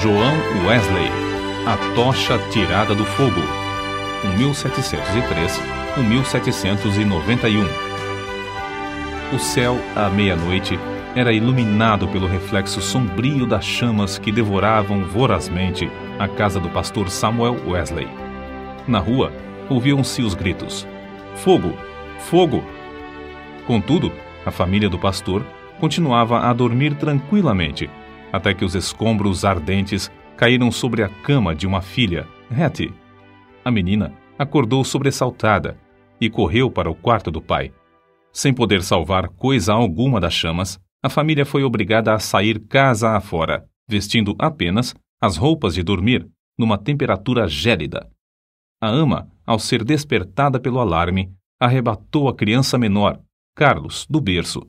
João Wesley, A Tocha Tirada do Fogo, 1703-1791. O céu, à meia-noite, era iluminado pelo reflexo sombrio das chamas que devoravam vorazmente a casa do pastor Samuel Wesley. Na rua, ouviam-se os gritos: "Fogo! Fogo!" Contudo, a família do pastor continuava a dormir tranquilamente, até que os escombros ardentes caíram sobre a cama de uma filha, Hattie. A menina acordou sobressaltada e correu para o quarto do pai. Sem poder salvar coisa alguma das chamas, a família foi obrigada a sair casa afora, vestindo apenas as roupas de dormir, numa temperatura gélida. A ama, ao ser despertada pelo alarme, arrebatou a criança menor, Carlos, do berço.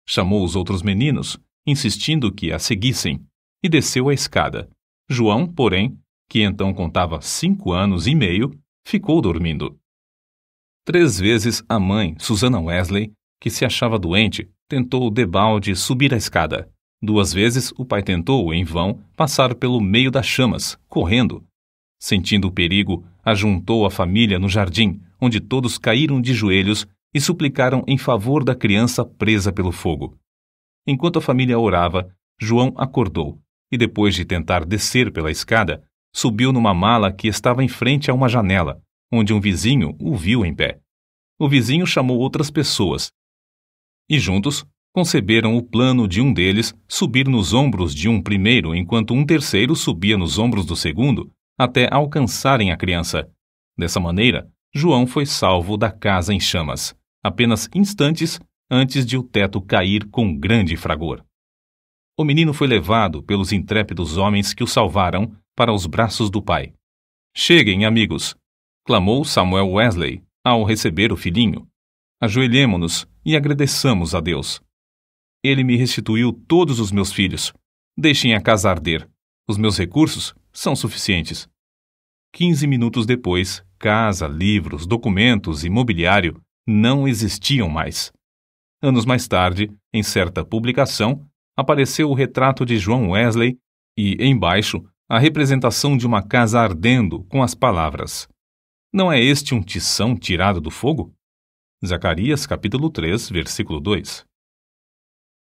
Chamou os outros meninos, insistindo que a seguissem, e desceu a escada. João, porém, que então contava 5 anos e meio, ficou dormindo. 3 vezes a mãe, Susana Wesley, que se achava doente, tentou debalde subir a escada. 2 vezes o pai tentou, em vão, passar pelo meio das chamas, correndo. Sentindo o perigo, ajuntou a família no jardim, onde todos caíram de joelhos e suplicaram em favor da criança presa pelo fogo. Enquanto a família orava, João acordou e, depois de tentar descer pela escada, subiu numa mala que estava em frente a uma janela, onde um vizinho o viu em pé. O vizinho chamou outras pessoas e, juntos, conceberam o plano de um deles subir nos ombros de um primeiro, enquanto um terceiro subia nos ombros do segundo, até alcançarem a criança. Dessa maneira, João foi salvo da casa em chamas, apenas instantes antes de o teto cair com grande fragor. O menino foi levado pelos intrépidos homens que o salvaram para os braços do pai. "Cheguem, amigos!" clamou Samuel Wesley ao receber o filhinho. "Ajoelhemo-nos e agradeçamos a Deus. Ele me restituiu todos os meus filhos. Deixem a casa arder. Os meus recursos são suficientes." 15 minutos depois, casa, livros, documentos e mobiliário não existiam mais. Anos mais tarde, em certa publicação, apareceu o retrato de João Wesley e, embaixo, a representação de uma casa ardendo com as palavras: "Não é este um tição tirado do fogo?" Zacarias capítulo 3, versículo 2.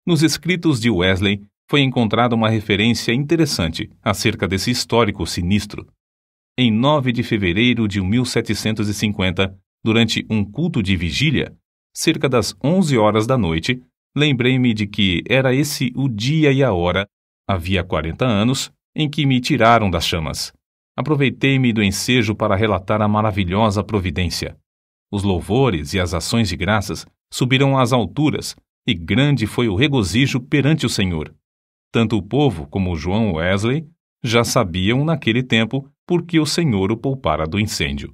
Nos escritos de Wesley foi encontrada uma referência interessante acerca desse histórico sinistro. Em 9 de fevereiro de 1750, durante um culto de vigília, cerca das 11 horas da noite, lembrei-me de que era esse o dia e a hora, havia 40 anos, em que me tiraram das chamas. Aproveitei-me do ensejo para relatar a maravilhosa providência. Os louvores e as ações de graças subiram às alturas, e grande foi o regozijo perante o Senhor. Tanto o povo como João Wesley já sabiam naquele tempo por que o Senhor o poupara do incêndio.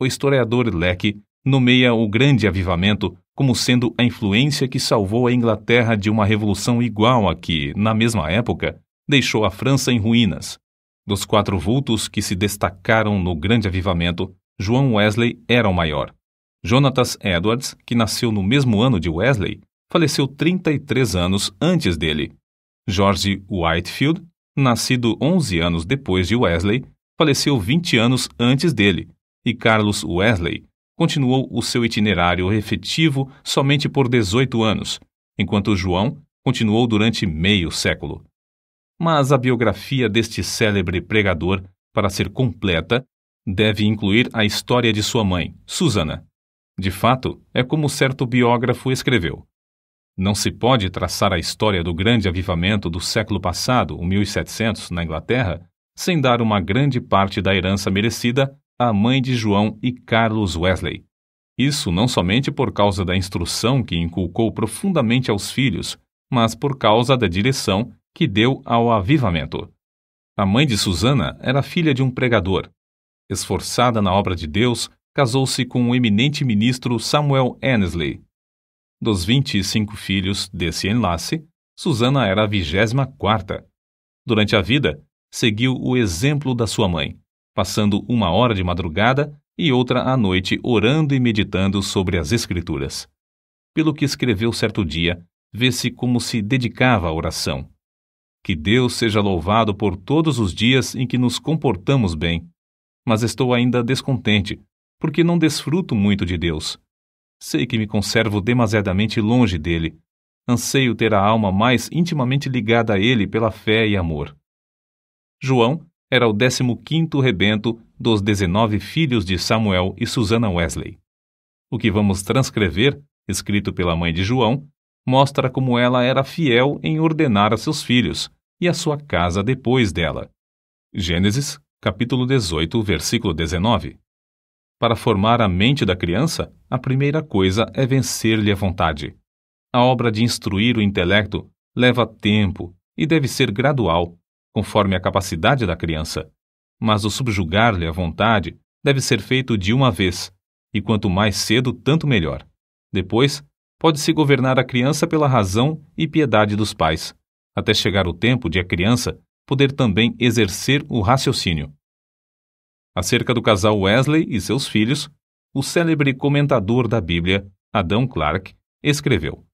O historiador Lecky nomeia o grande avivamento como sendo a influência que salvou a Inglaterra de uma revolução igual a que, na mesma época, deixou a França em ruínas. Dos 4 vultos que se destacaram no grande avivamento, João Wesley era o maior. Jonatas Edwards, que nasceu no mesmo ano de Wesley, faleceu 33 anos antes dele. George Whitefield, nascido 11 anos depois de Wesley, faleceu 20 anos antes dele, e Carlos Wesley continuou o seu itinerário efetivo somente por 18 anos, enquanto João continuou durante meio século. Mas a biografia deste célebre pregador, para ser completa, deve incluir a história de sua mãe, Susana. De fato, é como certo biógrafo escreveu: "Não se pode traçar a história do grande avivamento do século passado, o 1700, na Inglaterra, sem dar uma grande parte da herança merecida à mãe de João e Carlos Wesley. Isso não somente por causa da instrução que inculcou profundamente aos filhos, mas por causa da direção que deu ao avivamento. A mãe de Susana era filha de um pregador. Esforçada na obra de Deus, casou-se com o eminente ministro Samuel Annesley. Dos 25 filhos desse enlace, Susana era a 24ª. Durante a vida, seguiu o exemplo da sua mãe, passando 1 hora de madrugada e outra à noite orando e meditando sobre as Escrituras. Pelo que escreveu certo dia, vê-se como se dedicava à oração. Que Deus seja louvado por todos os dias em que nos comportamos bem. Mas estou ainda descontente, porque não desfruto muito de Deus. Sei que me conservo demasiadamente longe dele. Anseio ter a alma mais intimamente ligada a ele pela fé e amor. João era o 15º rebento dos 19 filhos de Samuel e Susannah Wesley. O que vamos transcrever, escrito pela mãe de João, mostra como ela era fiel em ordenar a seus filhos e a sua casa depois dela. Gênesis, capítulo 18, versículo 19. Para formar a mente da criança, a primeira coisa é vencer-lhe a vontade. A obra de instruir o intelecto leva tempo e deve ser gradual, conforme a capacidade da criança. Mas o subjugar-lhe a vontade deve ser feito de uma vez, e quanto mais cedo, tanto melhor. Depois, pode-se governar a criança pela razão e piedade dos pais, até chegar o tempo de a criança poder também exercer o raciocínio. Acerca do casal Wesley e seus filhos, o célebre comentador da Bíblia, Adam Clarke, escreveu: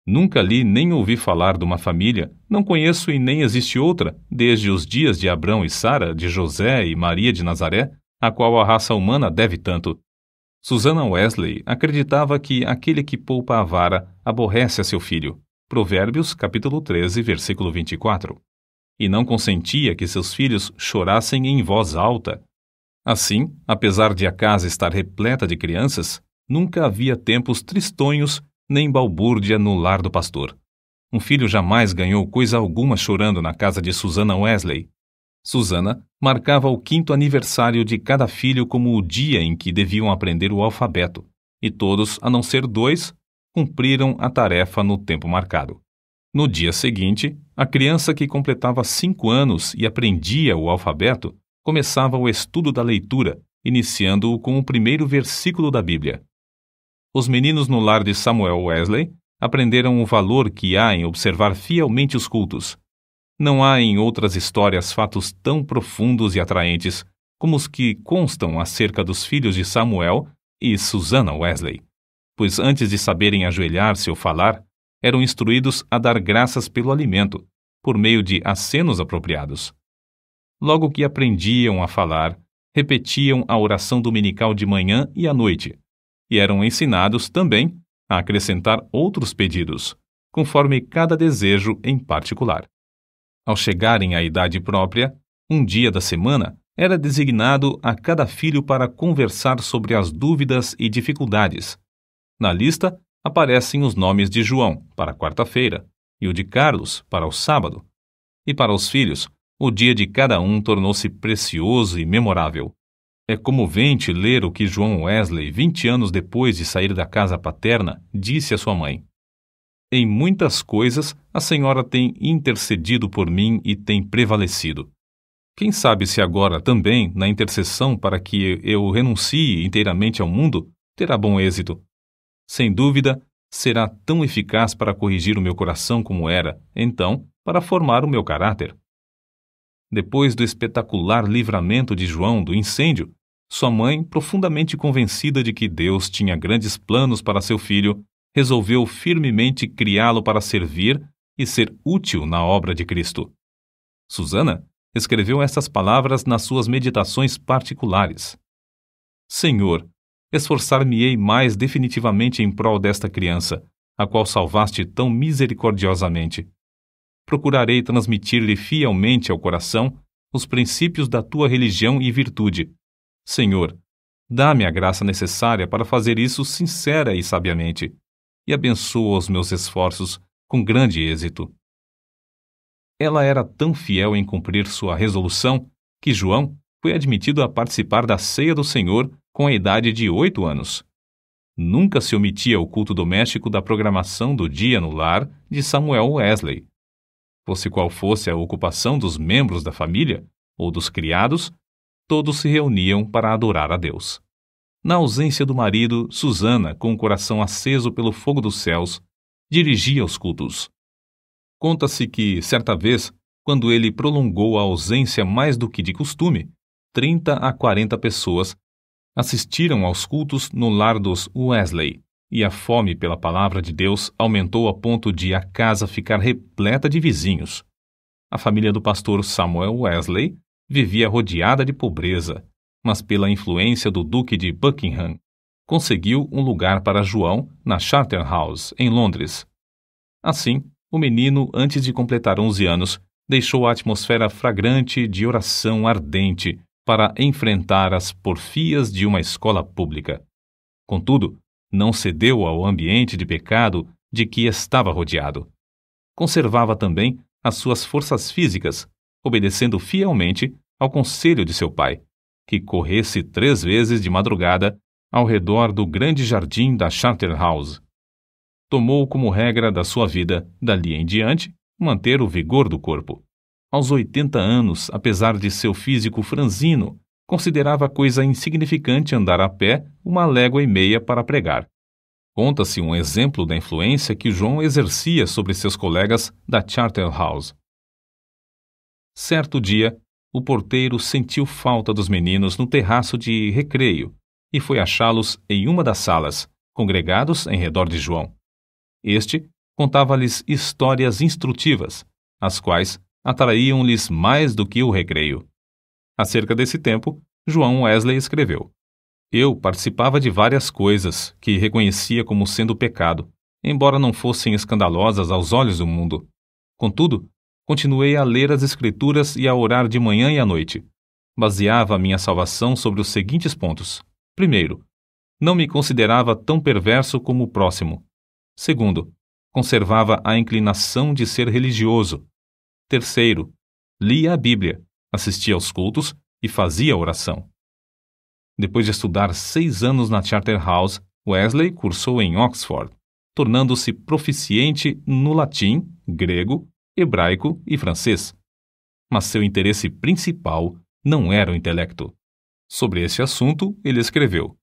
Nunca li nem ouvi falar de uma família, não conheço e nem existe outra, desde os dias de Abrão e Sara, de José e Maria de Nazaré, a qual a raça humana deve tanto. Susannah Wesley acreditava que aquele que poupa a vara aborrece a seu filho. Provérbios, capítulo 13, versículo 24. E não consentia que seus filhos chorassem em voz alta. Assim, apesar de a casa estar repleta de crianças, nunca havia tempos tristonhos nem balbúrdia no lar do pastor. Um filho jamais ganhou coisa alguma chorando na casa de Susannah Wesley. Susannah marcava o 5º aniversário de cada filho como o dia em que deviam aprender o alfabeto, e todos, a não ser 2, cumpriram a tarefa no tempo marcado. No dia seguinte, a criança que completava 5 anos e aprendia o alfabeto começava o estudo da leitura, iniciando-o com o primeiro versículo da Bíblia. Os meninos no lar de Samuel Wesley aprenderam o valor que há em observar fielmente os cultos. Não há em outras histórias fatos tão profundos e atraentes como os que constam acerca dos filhos de Samuel e Susannah Wesley, pois antes de saberem ajoelhar-se ou falar, eram instruídos a dar graças pelo alimento, por meio de acenos apropriados. Logo que aprendiam a falar, repetiam a oração dominical de manhã e à noite, e eram ensinados também a acrescentar outros pedidos, conforme cada desejo em particular. Ao chegarem à idade própria, um dia da semana era designado a cada filho para conversar sobre as dúvidas e dificuldades. Na lista aparecem os nomes de João, para a quarta-feira, e o de Carlos, para o sábado. E para os filhos, o dia de cada um tornou-se precioso e memorável. É comovente ler o que João Wesley, 20 anos depois de sair da casa paterna, disse à sua mãe: Em muitas coisas, a senhora tem intercedido por mim e tem prevalecido. Quem sabe se agora também, na intercessão para que eu renuncie inteiramente ao mundo, terá bom êxito. Sem dúvida, será tão eficaz para corrigir o meu coração como era, então, para formar o meu caráter. Depois do espetacular livramento de João do incêndio, sua mãe, profundamente convencida de que Deus tinha grandes planos para seu filho, resolveu firmemente criá-lo para servir e ser útil na obra de Cristo. Susannah escreveu estas palavras nas suas meditações particulares: Senhor, esforçar-me-ei mais definitivamente em prol desta criança, a qual salvaste tão misericordiosamente. Procurarei transmitir-lhe fielmente ao coração os princípios da tua religião e virtude. Senhor, dá-me a graça necessária para fazer isso sincera e sabiamente, e abençoa os meus esforços com grande êxito. Ela era tão fiel em cumprir sua resolução que João foi admitido a participar da ceia do Senhor com a idade de 8 anos. Nunca se omitia o culto doméstico da programação do dia no lar de Samuel Wesley. Fosse qual fosse a ocupação dos membros da família ou dos criados, todos se reuniam para adorar a Deus. Na ausência do marido, Susannah, com o coração aceso pelo fogo dos céus, dirigia os cultos. Conta-se que, certa vez, quando ele prolongou a ausência mais do que de costume, 30 a 40 pessoas assistiram aos cultos no lar dos Wesley, e a fome pela palavra de Deus aumentou a ponto de a casa ficar repleta de vizinhos. A família do pastor Samuel Wesley vivia rodeada de pobreza, mas pela influência do Duque de Buckingham, conseguiu um lugar para João na Charterhouse, em Londres. Assim, o menino, antes de completar 11 anos, deixou a atmosfera fragrante de oração ardente para enfrentar as porfias de uma escola pública. Contudo, não cedeu ao ambiente de pecado de que estava rodeado. Conservava também as suas forças físicas, obedecendo fielmente ao conselho de seu pai, que corresse 3 vezes de madrugada ao redor do grande jardim da Charterhouse. Tomou como regra da sua vida, dali em diante, manter o vigor do corpo. Aos 80 anos, apesar de seu físico franzino, considerava coisa insignificante andar a pé 1,5 léguas para pregar. Conta-se um exemplo da influência que João exercia sobre seus colegas da Charterhouse. Certo dia, o porteiro sentiu falta dos meninos no terraço de recreio e foi achá-los em uma das salas, congregados em redor de João. Este contava-lhes histórias instrutivas, as quais atraíam-lhes mais do que o recreio. Acerca desse tempo, João Wesley escreveu: Eu participava de várias coisas que reconhecia como sendo pecado, embora não fossem escandalosas aos olhos do mundo. Contudo, continuei a ler as Escrituras e a orar de manhã e à noite. Baseava a minha salvação sobre os seguintes pontos. Primeiro, não me considerava tão perverso como o próximo. Segundo, conservava a inclinação de ser religioso. Terceiro, lia a Bíblia, assistia aos cultos e fazia oração. Depois de estudar 6 anos na Charterhouse, Wesley cursou em Oxford, tornando-se proficiente no latim, grego, hebraico e francês. Mas seu interesse principal não era o intelecto. Sobre esse assunto, ele escreveu: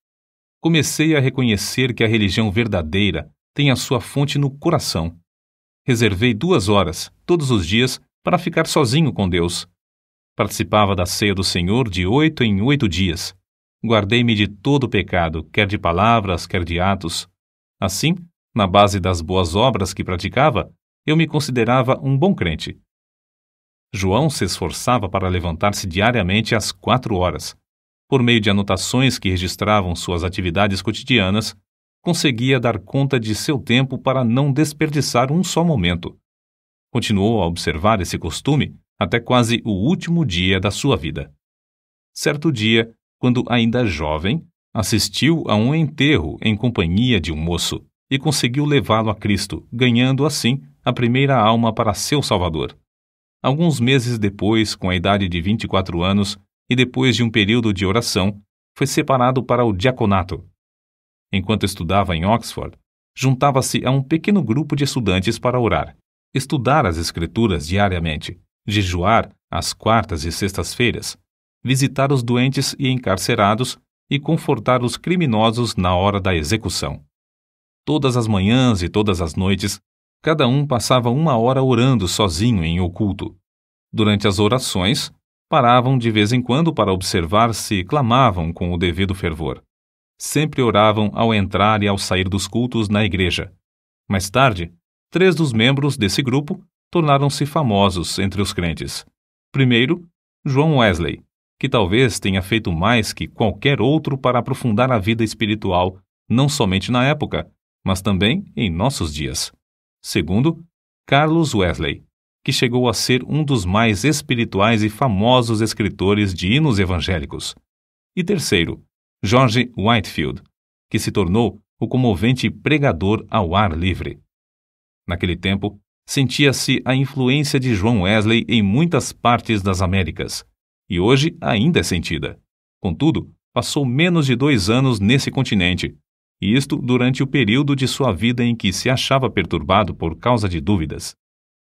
Comecei a reconhecer que a religião verdadeira tem a sua fonte no coração. Reservei 2 horas, todos os dias, para ficar sozinho com Deus. Participava da ceia do Senhor de 8 em 8 dias. Guardei-me de todo o pecado, quer de palavras, quer de atos. Assim, na base das boas obras que praticava, eu me considerava um bom crente. João se esforçava para levantar-se diariamente às 4 horas. Por meio de anotações que registravam suas atividades cotidianas, conseguia dar conta de seu tempo para não desperdiçar um só momento. Continuou a observar esse costume até quase o último dia da sua vida. Certo dia, quando ainda jovem, assistiu a um enterro em companhia de um moço e conseguiu levá-lo a Cristo, ganhando assim a primeira alma para seu Salvador. Alguns meses depois, com a idade de 24 anos e depois de um período de oração, foi separado para o diaconato. Enquanto estudava em Oxford, juntava-se a um pequeno grupo de estudantes para orar, estudar as Escrituras diariamente, jejuar às quartas e sextas-feiras, visitar os doentes e encarcerados e confortar os criminosos na hora da execução. Todas as manhãs e todas as noites, cada um passava 1 hora orando sozinho em oculto. Durante as orações, paravam de vez em quando para observar se clamavam com o devido fervor. Sempre oravam ao entrar e ao sair dos cultos na igreja. Mais tarde, 3 dos membros desse grupo tornaram-se famosos entre os crentes. Primeiro, João Wesley, que talvez tenha feito mais que qualquer outro para aprofundar a vida espiritual, não somente na época, mas também em nossos dias. Segundo, Carlos Wesley, que chegou a ser um dos mais espirituais e famosos escritores de hinos evangélicos. E terceiro, George Whitefield, que se tornou o comovente pregador ao ar livre. Naquele tempo, sentia-se a influência de João Wesley em muitas partes das Américas, e hoje ainda é sentida. Contudo, passou menos de 2 anos nesse continente, e isto durante o período de sua vida em que se achava perturbado por causa de dúvidas.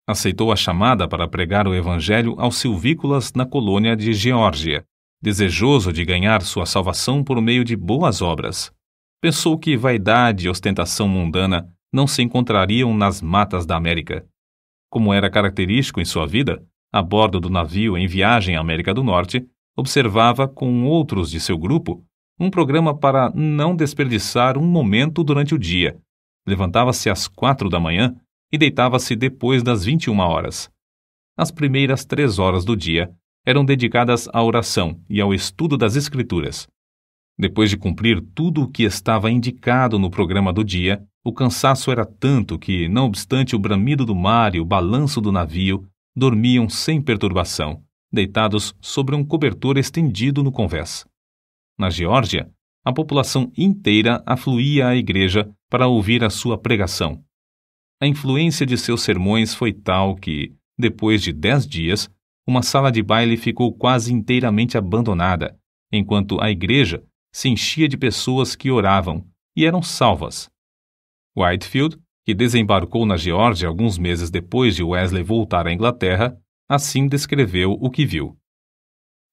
Aceitou a chamada para pregar o evangelho aos silvícolas na colônia de Geórgia, desejoso de ganhar sua salvação por meio de boas obras. Pensou que vaidade e ostentação mundana não se encontrariam nas matas da América. Como era característico em sua vida, a bordo do navio em viagem à América do Norte, observava com outros de seu grupo um programa para não desperdiçar um momento durante o dia. Levantava-se às 4 da manhã e deitava-se depois das 21 horas. As primeiras 3 horas do dia eram dedicadas à oração e ao estudo das Escrituras. Depois de cumprir tudo o que estava indicado no programa do dia, o cansaço era tanto que, não obstante o bramido do mar e o balanço do navio, dormiam sem perturbação, deitados sobre um cobertor estendido no convés. Na Geórgia, a população inteira afluía à igreja para ouvir a sua pregação. A influência de seus sermões foi tal que, depois de 10 dias, uma sala de baile ficou quase inteiramente abandonada, enquanto a igreja se enchia de pessoas que oravam e eram salvas. Whitefield, que desembarcou na Geórgia alguns meses depois de Wesley voltar à Inglaterra, assim descreveu o que viu.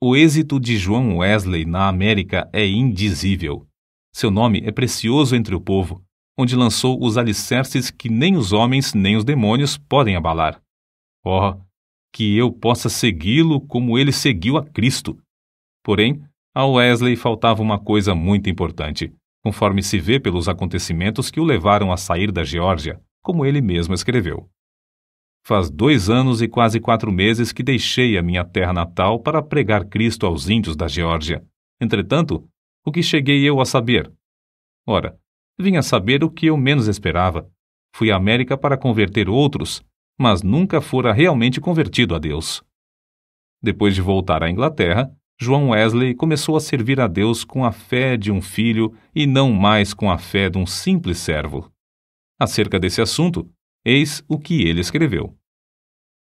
O êxito de João Wesley na América é indizível. Seu nome é precioso entre o povo, onde lançou os alicerces que nem os homens nem os demônios podem abalar. Oh, que eu possa segui-lo como ele seguiu a Cristo! Porém, a Wesley faltava uma coisa muito importante, conforme se vê pelos acontecimentos que o levaram a sair da Geórgia, como ele mesmo escreveu. Faz 2 anos e quase 4 meses que deixei a minha terra natal para pregar Cristo aos índios da Geórgia. Entretanto, o que cheguei eu a saber? Ora, vim a saber o que eu menos esperava. Fui à América para converter outros, mas nunca fora realmente convertido a Deus. Depois de voltar à Inglaterra, João Wesley começou a servir a Deus com a fé de um filho e não mais com a fé de um simples servo. Acerca desse assunto, eis o que ele escreveu.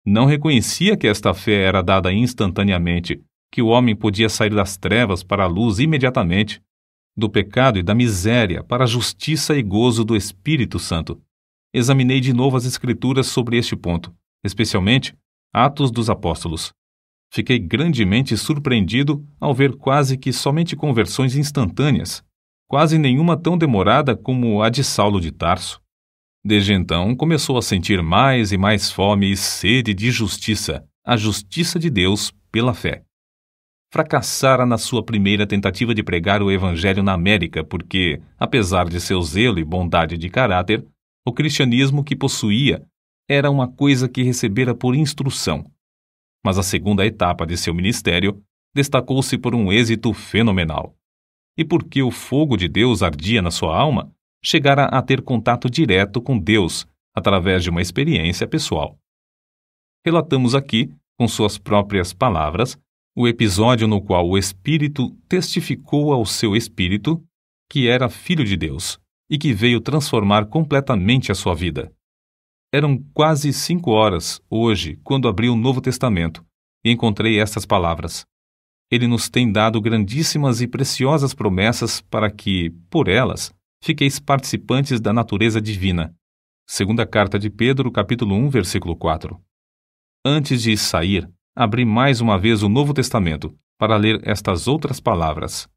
Não reconhecia que esta fé era dada instantaneamente, que o homem podia sair das trevas para a luz imediatamente, do pecado e da miséria para a justiça e gozo do Espírito Santo. Examinei de novo as Escrituras sobre este ponto, especialmente Atos dos Apóstolos. Fiquei grandemente surpreendido ao ver quase que somente conversões instantâneas, quase nenhuma tão demorada como a de Saulo de Tarso. Desde então, começou a sentir mais e mais fome e sede de justiça, a justiça de Deus pela fé. Fracassara na sua primeira tentativa de pregar o Evangelho na América porque, apesar de seu zelo e bondade de caráter, o cristianismo que possuía era uma coisa que recebera por instrução. Mas a segunda etapa de seu ministério destacou-se por um êxito fenomenal. E porque o fogo de Deus ardia na sua alma, chegara a ter contato direto com Deus através de uma experiência pessoal. Relatamos aqui, com suas próprias palavras, o episódio no qual o Espírito testificou ao seu espírito que era filho de Deus e que veio transformar completamente a sua vida. Eram quase 5 horas, hoje, quando abri o Novo Testamento, e encontrei estas palavras. Ele nos tem dado grandíssimas e preciosas promessas para que, por elas, fiqueis participantes da natureza divina. Segunda carta de Pedro, capítulo 1, versículo 4. Antes de sair, abri mais uma vez o Novo Testamento para ler estas outras palavras.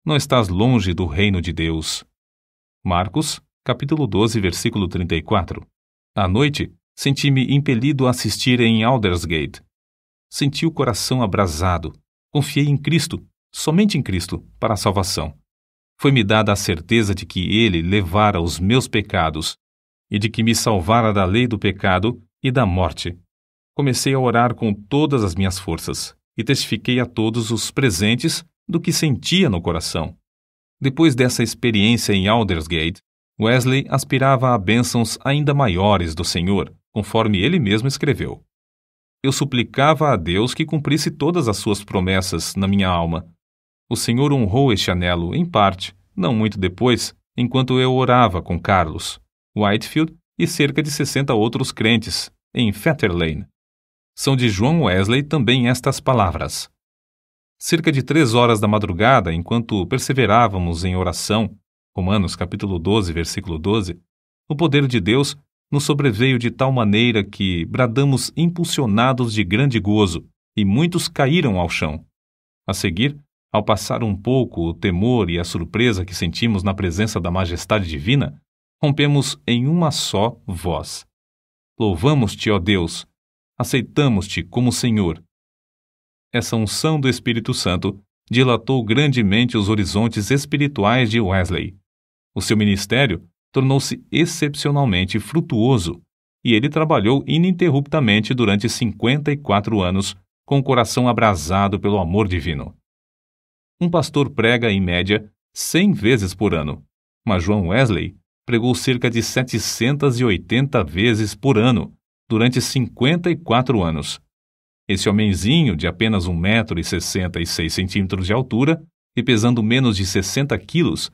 Não estás longe do reino de Deus. Marcos, capítulo 12, versículo 34. À noite, senti-me impelido a assistir em Aldersgate. Senti o coração abrasado. Confiei em Cristo, somente em Cristo, para a salvação. Foi-me dada a certeza de que Ele levara os meus pecados e de que me salvara da lei do pecado e da morte. Comecei a orar com todas as minhas forças e testifiquei a todos os presentes do que sentia no coração. Depois dessa experiência em Aldersgate, Wesley aspirava a bênçãos ainda maiores do Senhor, conforme ele mesmo escreveu. Eu suplicava a Deus que cumprisse todas as suas promessas na minha alma. O Senhor honrou este anelo, em parte, não muito depois, enquanto eu orava com Carlos, Whitefield e cerca de 60 outros crentes, em Fetter Lane. São de João Wesley também estas palavras. Cerca de 3 horas da madrugada, enquanto perseverávamos em oração, Romanos capítulo 12, versículo 12, o poder de Deus nos sobreveio de tal maneira que bradamos impulsionados de grande gozo, e muitos caíram ao chão. A seguir, ao passar um pouco o temor e a surpresa que sentimos na presença da majestade divina, rompemos em uma só voz. Louvamos-te, ó Deus! Aceitamos-te como Senhor. Essa unção do Espírito Santo dilatou grandemente os horizontes espirituais de Wesley. O seu ministério tornou-se excepcionalmente frutuoso, e ele trabalhou ininterruptamente durante 54 anos, com o coração abrasado pelo amor divino. Um pastor prega, em média, 100 vezes por ano, mas João Wesley pregou cerca de 780 vezes por ano, durante 54 anos. Esse homenzinho de apenas 1,66 m de altura e pesando menos de 60 quilos,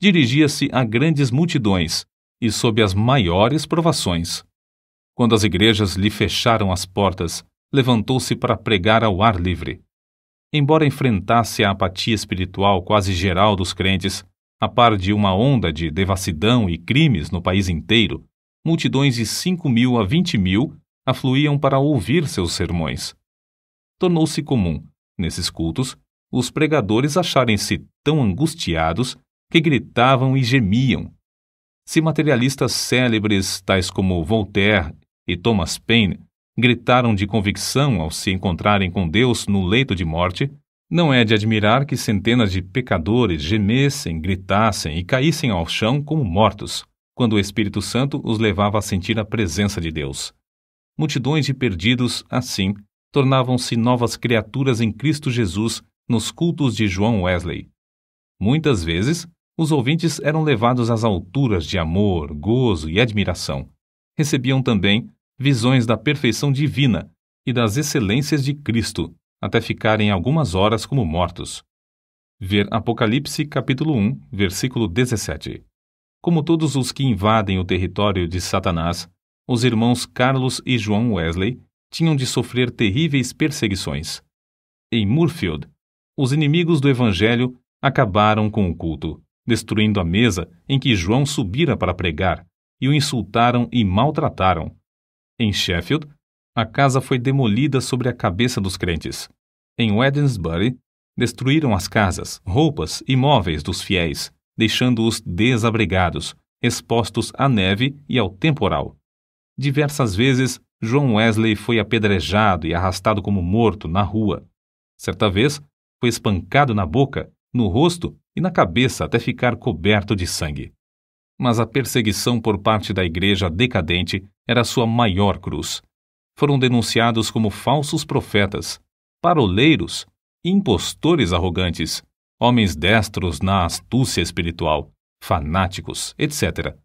dirigia-se a grandes multidões e sob as maiores provações. Quando as igrejas lhe fecharam as portas, levantou-se para pregar ao ar livre. Embora enfrentasse a apatia espiritual quase geral dos crentes, a par de uma onda de devassidão e crimes no país inteiro, multidões de 5.000 a 20.000 afluíam para ouvir seus sermões. Tornou-se comum, nesses cultos, os pregadores acharem-se tão angustiados que gritavam e gemiam. Se materialistas célebres, tais como Voltaire e Thomas Paine, gritaram de convicção ao se encontrarem com Deus no leito de morte, não é de admirar que centenas de pecadores gemessem, gritassem e caíssem ao chão como mortos, quando o Espírito Santo os levava a sentir a presença de Deus. Multidões de perdidos, assim, tornavam-se novas criaturas em Cristo Jesus nos cultos de João Wesley. Muitas vezes, os ouvintes eram levados às alturas de amor, gozo e admiração. Recebiam também visões da perfeição divina e das excelências de Cristo, até ficarem algumas horas como mortos. Ver Apocalipse capítulo 1, versículo 17. Como todos os que invadem o território de Satanás, os irmãos Carlos e João Wesley tinham de sofrer terríveis perseguições. Em Moorfield, os inimigos do Evangelho acabaram com o culto, destruindo a mesa em que João subira para pregar, e o insultaram e maltrataram. Em Sheffield, a casa foi demolida sobre a cabeça dos crentes. Em Wednesbury, destruíram as casas, roupas e móveis dos fiéis, deixando-os desabrigados, expostos à neve e ao temporal. Diversas vezes, João Wesley foi apedrejado e arrastado como morto na rua. Certa vez, foi espancado na boca, no rosto e na cabeça até ficar coberto de sangue. Mas a perseguição por parte da igreja decadente era sua maior cruz. Foram denunciados como falsos profetas, paroleiros, impostores arrogantes, homens destros na astúcia espiritual, fanáticos, etc.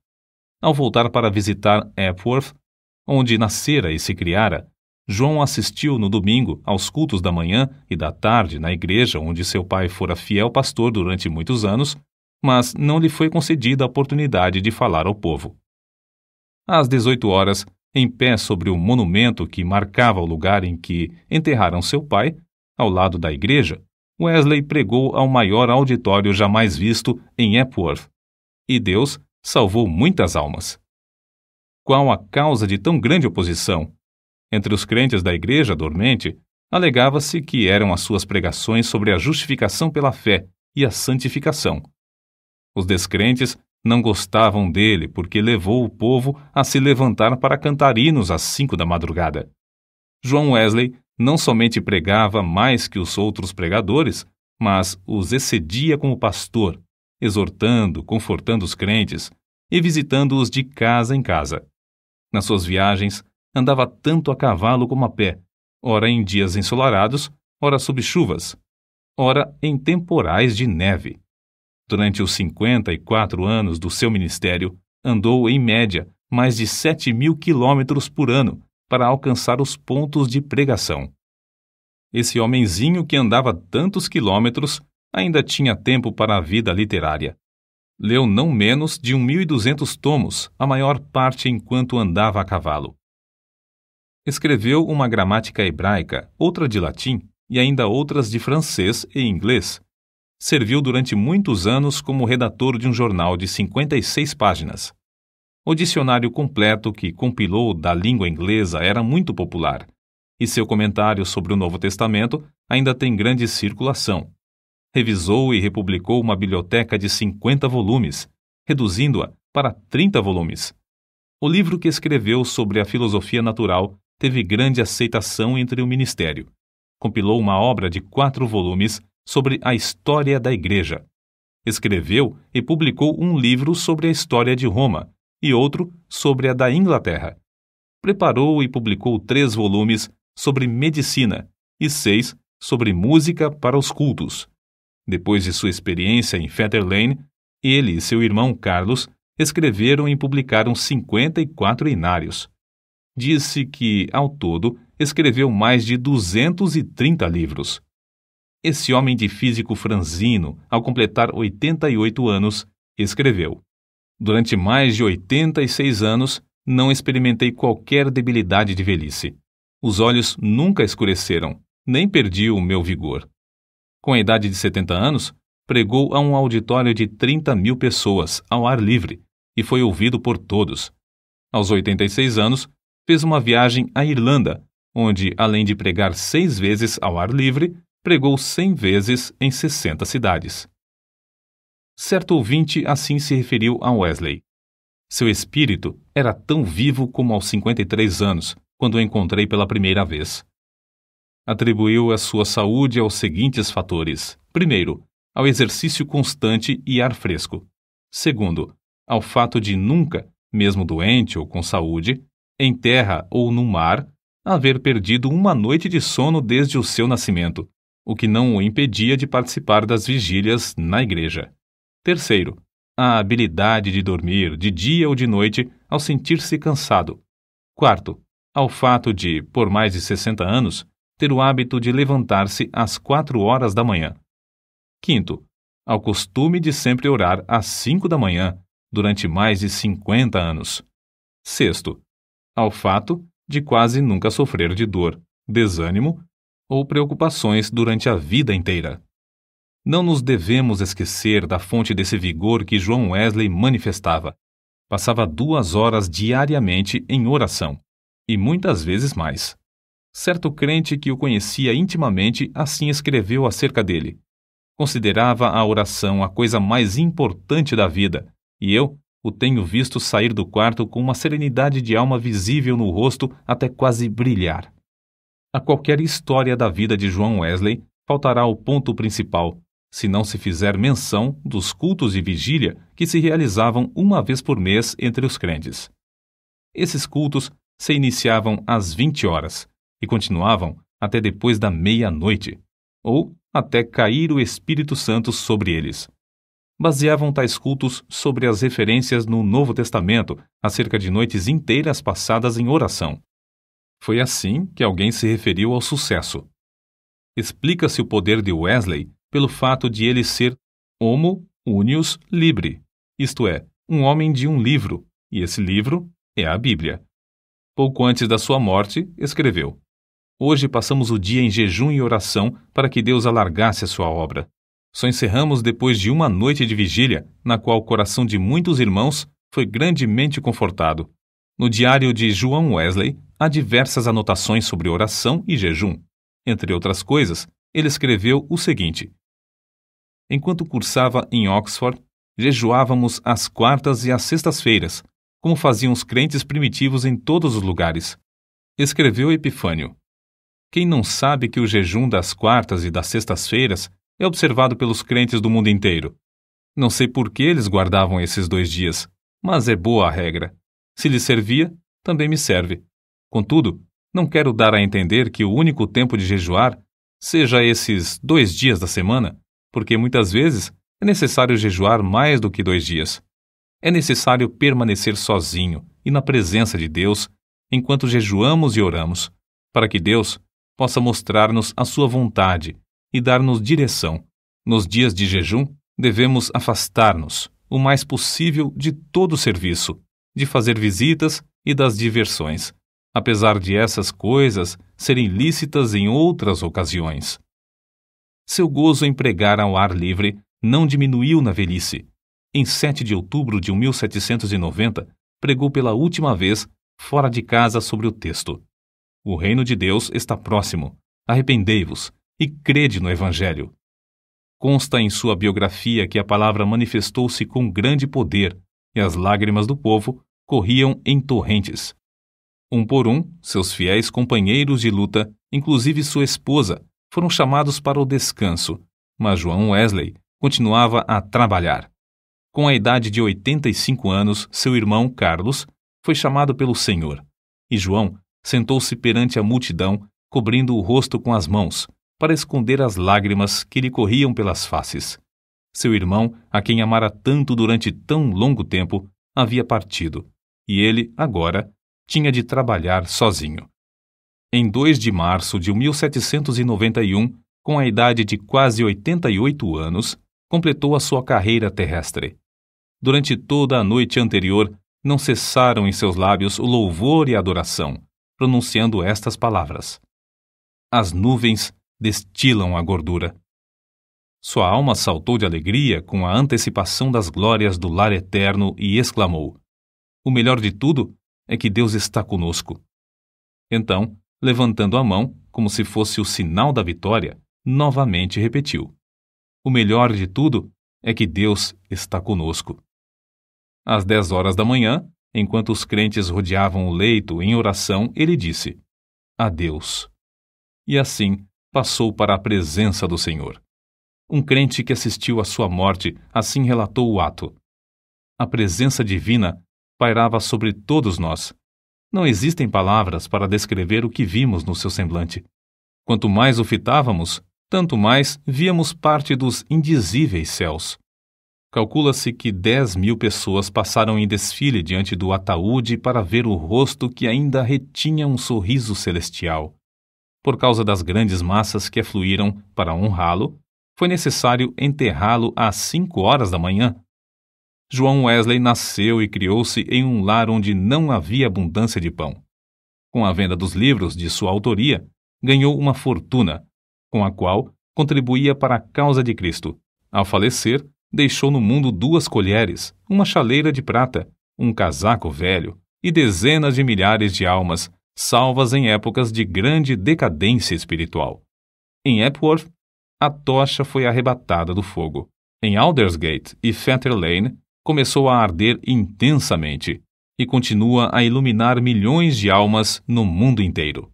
Ao voltar para visitar Epworth, onde nascera e se criara, João assistiu no domingo aos cultos da manhã e da tarde na igreja onde seu pai fora fiel pastor durante muitos anos, mas não lhe foi concedida a oportunidade de falar ao povo. Às 18 horas, em pé sobre o monumento que marcava o lugar em que enterraram seu pai, ao lado da igreja, Wesley pregou ao maior auditório jamais visto em Epworth, e Deus salvou muitas almas. Qual a causa de tão grande oposição? Entre os crentes da igreja dormente, alegava-se que eram as suas pregações sobre a justificação pela fé e a santificação. Os descrentes não gostavam dele porque levou o povo a se levantar para cantar hinos às 5 da madrugada. João Wesley não somente pregava mais que os outros pregadores, mas os excedia como pastor, exortando, confortando os crentes e visitando-os de casa em casa. Nas suas viagens, andava tanto a cavalo como a pé, ora em dias ensolarados, ora sob chuvas, ora em temporais de neve. Durante os 54 anos do seu ministério, andou, em média, mais de 7.000 quilômetros por ano para alcançar os pontos de pregação. Esse homenzinho que andava tantos quilômetros ainda tinha tempo para a vida literária. Leu não menos de 1.200 tomos, a maior parte enquanto andava a cavalo. Escreveu uma gramática hebraica, outra de latim e ainda outras de francês e inglês. Serviu durante muitos anos como redator de um jornal de 56 páginas. O dicionário completo que compilou da língua inglesa era muito popular, e seu comentário sobre o Novo Testamento ainda tem grande circulação. Revisou e republicou uma biblioteca de 50 volumes, reduzindo-a para 30 volumes. O livro que escreveu sobre a filosofia natural teve grande aceitação entre o ministério. Compilou uma obra de 4 volumes sobre a história da Igreja. Escreveu e publicou um livro sobre a história de Roma e outro sobre a da Inglaterra. preparou e publicou 3 volumes sobre medicina e 6 sobre música para os cultos. Depois de sua experiência em Fetter Lane, ele e seu irmão Carlos escreveram e publicaram 54 inários. Disse que, ao todo, escreveu mais de 230 livros. Esse homem de físico franzino, ao completar 88 anos, escreveu: "Durante mais de 86 anos, não experimentei qualquer debilidade de velhice. Os olhos nunca escureceram, nem perdi o meu vigor." Com a idade de 70 anos, pregou a um auditório de 30.000 pessoas, ao ar livre, e foi ouvido por todos. Aos 86 anos, fez uma viagem à Irlanda, onde, além de pregar 6 vezes ao ar livre, pregou 100 vezes em 60 cidades. Certo ouvinte assim se referiu a Wesley: "Seu espírito era tão vivo como aos 53 anos, quando o encontrei pela primeira vez." Atribuiu a sua saúde aos seguintes fatores: primeiro, ao exercício constante e ar fresco; segundo, ao fato de nunca, mesmo doente ou com saúde, em terra ou no mar, haver perdido uma noite de sono desde o seu nascimento, o que não o impedia de participar das vigílias na igreja. Terceiro, a habilidade de dormir de dia ou de noite ao sentir-se cansado. Quarto, ao fato de, por mais de 60 anos, ter o hábito de levantar-se às 4 horas da manhã. Quinto, ao costume de sempre orar às 5 da manhã, durante mais de 50 anos. Sexto, ao fato de quase nunca sofrer de dor, desânimo ou preocupações durante a vida inteira. Não nos devemos esquecer da fonte desse vigor que John Wesley manifestava. Passava 2 horas diariamente em oração, e muitas vezes mais. Certo crente que o conhecia intimamente assim escreveu acerca dele: "Considerava a oração a coisa mais importante da vida, e eu o tenho visto sair do quarto com uma serenidade de alma visível no rosto até quase brilhar." A qualquer história da vida de John Wesley faltará o ponto principal, se não se fizer menção dos cultos de vigília que se realizavam uma vez por mês entre os crentes. Esses cultos se iniciavam às 20 horas e continuavam até depois da meia-noite, ou até cair o Espírito Santo sobre eles. Baseavam tais cultos sobre as referências no Novo Testamento acerca de noites inteiras passadas em oração. Foi assim que alguém se referiu ao sucesso. Explica-se o poder de Wesley pelo fato de ele ser homo unius libri, isto é, um homem de um livro, e esse livro é a Bíblia. Pouco antes da sua morte, escreveu: "Hoje passamos o dia em jejum e oração para que Deus alargasse a sua obra. Só encerramos depois de uma noite de vigília, na qual o coração de muitos irmãos foi grandemente confortado." No diário de John Wesley, há diversas anotações sobre oração e jejum. Entre outras coisas, ele escreveu o seguinte: "Enquanto cursava em Oxford, jejuávamos às quartas e às sextas-feiras, como faziam os crentes primitivos em todos os lugares." Escreveu Epifânio: "Quem não sabe que o jejum das quartas e das sextas-feiras é observado pelos crentes do mundo inteiro? Não sei por que eles guardavam esses 2 dias, mas é boa a regra. Se lhes servia, também me serve. Contudo, não quero dar a entender que o único tempo de jejuar seja esses 2 dias da semana, porque muitas vezes é necessário jejuar mais do que 2 dias. É necessário permanecer sozinho e na presença de Deus enquanto jejuamos e oramos, para que Deus possa mostrar-nos a sua vontade e dar-nos direção. Nos dias de jejum, devemos afastar-nos o mais possível de todo o serviço, de fazer visitas e das diversões, apesar de essas coisas serem lícitas em outras ocasiões." Seu gozo em pregar ao ar livre não diminuiu na velhice. Em 7 de outubro de 1790, pregou pela última vez fora de casa sobre o texto: "O reino de Deus está próximo. Arrependei-vos e crede no Evangelho." Consta em sua biografia que a palavra manifestou-se com grande poder e as lágrimas do povo corriam em torrentes. Um por um, seus fiéis companheiros de luta, inclusive sua esposa, foram chamados para o descanso, mas John Wesley continuava a trabalhar. Com a idade de 85 anos, seu irmão Carlos foi chamado pelo Senhor, e João sentou-se perante a multidão, cobrindo o rosto com as mãos, para esconder as lágrimas que lhe corriam pelas faces. Seu irmão, a quem amara tanto durante tão longo tempo, havia partido, e ele, agora, tinha de trabalhar sozinho. Em 2 de março de 1791, com a idade de quase 88 anos, completou a sua carreira terrestre. Durante toda a noite anterior, não cessaram em seus lábios o louvor e a adoração, pronunciando estas palavras: as nuvens destilam a gordura. Sua alma saltou de alegria com a antecipação das glórias do lar eterno e exclamou: o melhor de tudo é que Deus está conosco. Então, levantando a mão, como se fosse o sinal da vitória, novamente repetiu: o melhor de tudo é que Deus está conosco. Às 10 horas da manhã, enquanto os crentes rodeavam o leito em oração, ele disse: adeus. E assim passou para a presença do Senhor. Um crente que assistiu à sua morte assim relatou o ato: a presença divina pairava sobre todos nós. Não existem palavras para descrever o que vimos no seu semblante. Quanto mais o fitávamos, tanto mais víamos parte dos indizíveis céus. Calcula-se que 10.000 pessoas passaram em desfile diante do ataúde para ver o rosto que ainda retinha um sorriso celestial. Por causa das grandes massas que afluíram para honrá-lo, foi necessário enterrá-lo às 5 horas da manhã. João Wesley nasceu e criou-se em um lar onde não havia abundância de pão. Com a venda dos livros de sua autoria, ganhou uma fortuna, com a qual contribuía para a causa de Cristo. Ao falecer, deixou no mundo 2 colheres, uma chaleira de prata, um casaco velho e dezenas de milhares de almas, salvas em épocas de grande decadência espiritual. Em Epworth, a tocha foi arrebatada do fogo. Em Aldersgate e Fetter Lane, começou a arder intensamente e continua a iluminar milhões de almas no mundo inteiro.